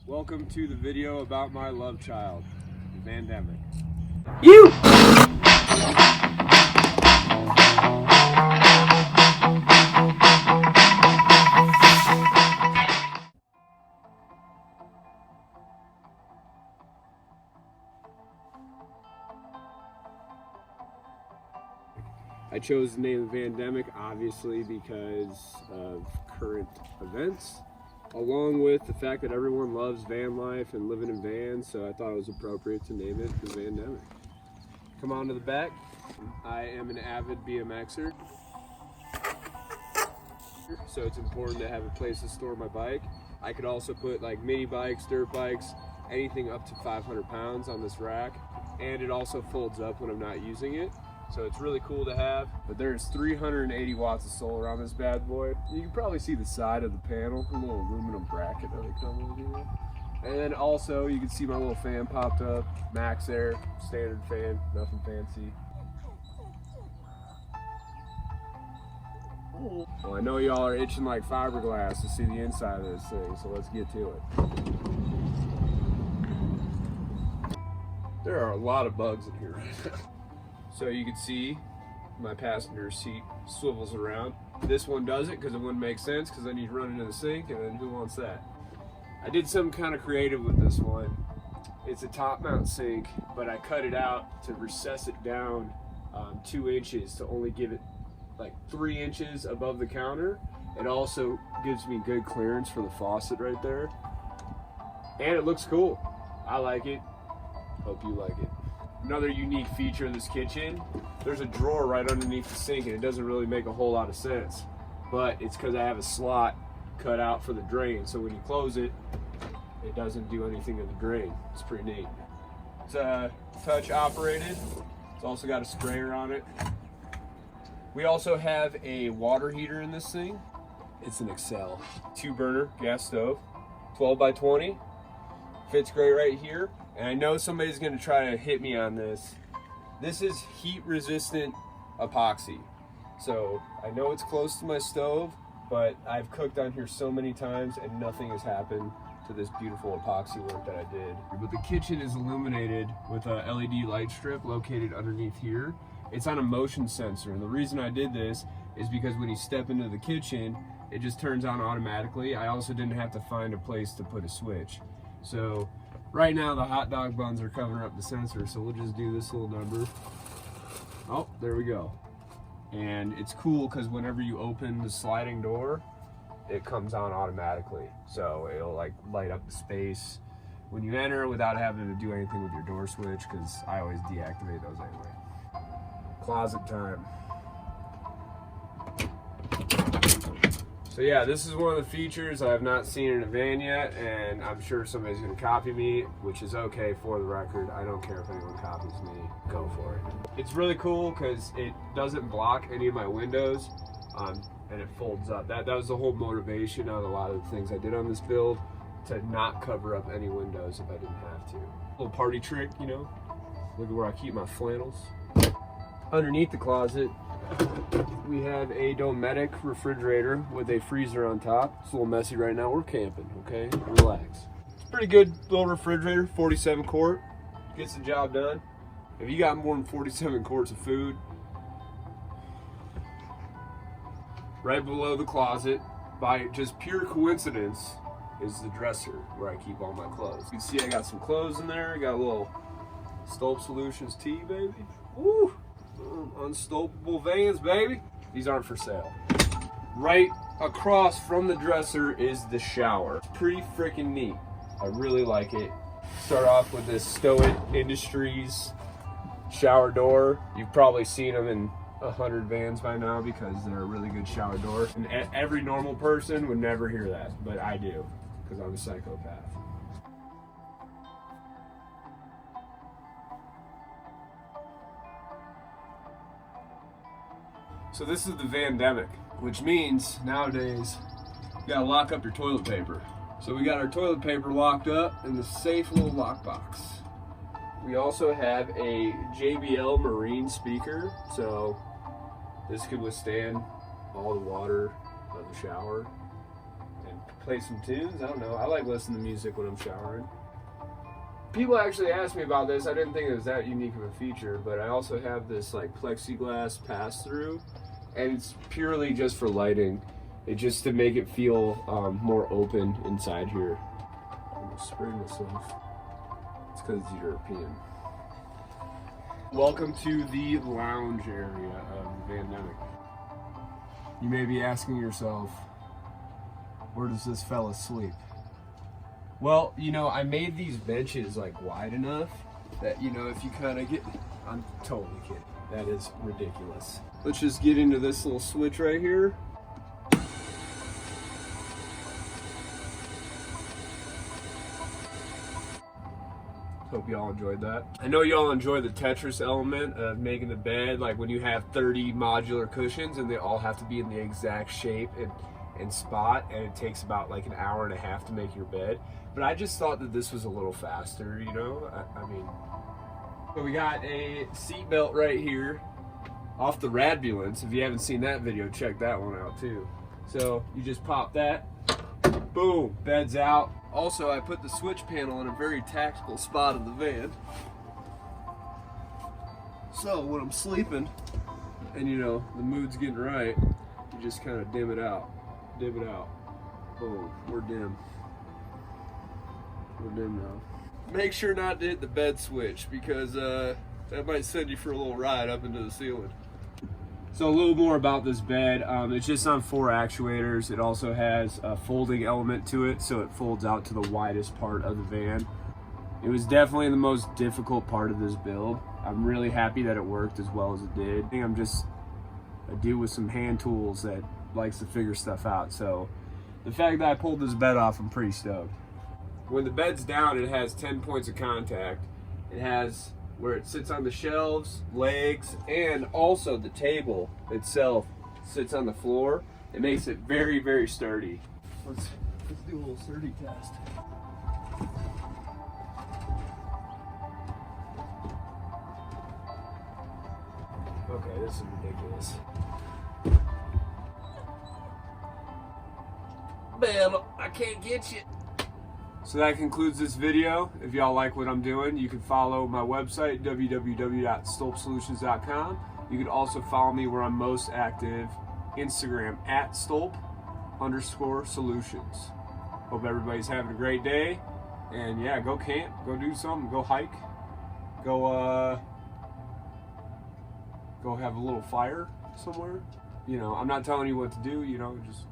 Welcome to the video about my love child, VANDEMIC. You! I chose the name VANDEMIC obviously because of current events, along with the fact that everyone loves van life and living in vans, so I thought it was appropriate to name it the VANDEMIC. Come on to the back. I am an avid BMXer, so it's important to have a place to store my bike. I could also put like mini bikes, dirt bikes, anything up to 500 pounds on this rack, and it also folds up when I'm not using it. So it's really cool to have, but there's 380 watts of solar on this bad boy. You can probably see the side of the panel, a little aluminum bracket that they come with here. And then also you can see my little fan popped up, max air, standard fan, nothing fancy. Well, I know y'all are itching like fiberglass to see the inside of this thing, so let's get to it. There are a lot of bugs in here right now. So you can see my passenger seat swivels around. This one doesn't because it wouldn't make sense, because then you'd run into the sink, and then who wants that? I did something kind of creative with this one. It's a top mount sink, but I cut it out to recess it down 2 inches to only give it like 3 inches above the counter. It also gives me good clearance for the faucet right there. And it looks cool. I like it. Hope you like it. Another unique feature of this kitchen, there's a drawer right underneath the sink, and it doesn't really make a whole lot of sense, but it's because I have a slot cut out for the drain, so when you close it, it doesn't do anything to the drain. It's pretty neat. It's touch operated. It's also got a sprayer on it. We also have a water heater in this thing. It's an Excel 2-burner gas stove, 12 by 20. Fits great right here. And I know somebody's gonna try to hit me on this. This is heat resistant epoxy. So I know it's close to my stove, but I've cooked on here so many times and nothing has happened to this beautiful epoxy work that I did. But the kitchen is illuminated with a LED light strip located underneath here. It's on a motion sensor, and the reason I did this is because when you step into the kitchen, it just turns on automatically. I also didn't have to find a place to put a switch. So right now the hot dog buns are covering up the sensor, so we'll just do this little number. Oh, there we go. And it's cool because whenever you open the sliding door, it comes on automatically. So it'll like light up the space when you enter without having to do anything with your door switch, because I always deactivate those anyway. Closet time. So yeah, this is one of the features I have not seen in a van yet, and I'm sure somebody's gonna copy me, which is okay for the record. I don't care if anyone copies me, go for it. It's really cool because it doesn't block any of my windows, and it folds up. That was the whole motivation on a lot of the things I did on this build, to not cover up any windows if I didn't have to. Little party trick, you know? Look at where I keep my flannels. Underneath the closet, we have a Dometic refrigerator with a freezer on top. It's a little messy right now. We're camping, okay? Relax. It's a pretty good little refrigerator, 47 quart. Gets the job done. If you got more than 47 quarts of food, right below the closet, by just pure coincidence, is the dresser where I keep all my clothes. You can see I got some clothes in there. I got a little Stolp Solutions tee, baby. Woo! Unstoppable vans, baby. These aren't for sale. Right across from the dresser is the shower. It's pretty freaking neat. I really like it. Start off with this Stolp Industries shower door. You've probably seen them in 100 vans by now because they're a really good shower door. And every normal person would never hear that, but I do, because I'm a psychopath. So this is the VANDEMIC, which means nowadays you gotta lock up your toilet paper. So we got our toilet paper locked up in the safe little lockbox. We also have a Jbl Marine Speaker, so this could withstand all the water of the shower and play some tunes. I don't know. I like listening to music when I'm showering. People actually asked me about this. I didn't think it was that unique of a feature, but I also have this like plexiglass pass-through, and it's purely just for lighting. It's just to make it feel more open inside here. I'm gonna spray myself. It's because it's European. Welcome to the lounge area of VANDEMIC. You may be asking yourself, where does this fella sleep? Well, you know, I made these benches like wide enough that, you know, if you kind of get, I'm totally kidding. That is ridiculous. Let's just get into this little switch right here. Hope y'all enjoyed that. I know y'all enjoy the Tetris element of making the bed, like when you have 30 modular cushions and they all have to be in the exact shape and spot, and it takes about like an hour and a half to make your bed. But I just thought that this was a little faster, you know? I mean, so we got a seat belt right here off the Radbulance. If you haven't seen that video, check that one out too. So you just pop that, boom, bed's out. Also, I put the switch panel in a very tactical spot of the van. So when I'm sleeping and, you know, the mood's getting right, you just kind of dim it out. Dim it out. Boom, we're dim. We're dim now. Make sure not to hit the bed switch, because that might send you for a little ride up into the ceiling. So a little more about this bed. It's just on 4 actuators. It also has a folding element to it, so it folds out to the widest part of the van. It was definitely the most difficult part of this build. I'm really happy that it worked as well as it did. I think I'm just a dude with some hand tools that likes to figure stuff out. So the fact that I pulled this bed off, I'm pretty stoked. When the bed's down, it has 10 points of contact. It has where it sits on the shelves, legs, and also the table itself sits on the floor. It makes it very, very sturdy. Let's do a little sturdy test. Okay, this is ridiculous. Man, I can't get you. So that concludes this video. If y'all like what I'm doing, you can follow my website, www.stolpsolutions.com. You can also follow me where I'm most active, Instagram, @Stolp_Solutions. Hope everybody's having a great day. And yeah, go camp, go do something, go hike, go have a little fire somewhere. You know, I'm not telling you what to do, you know, just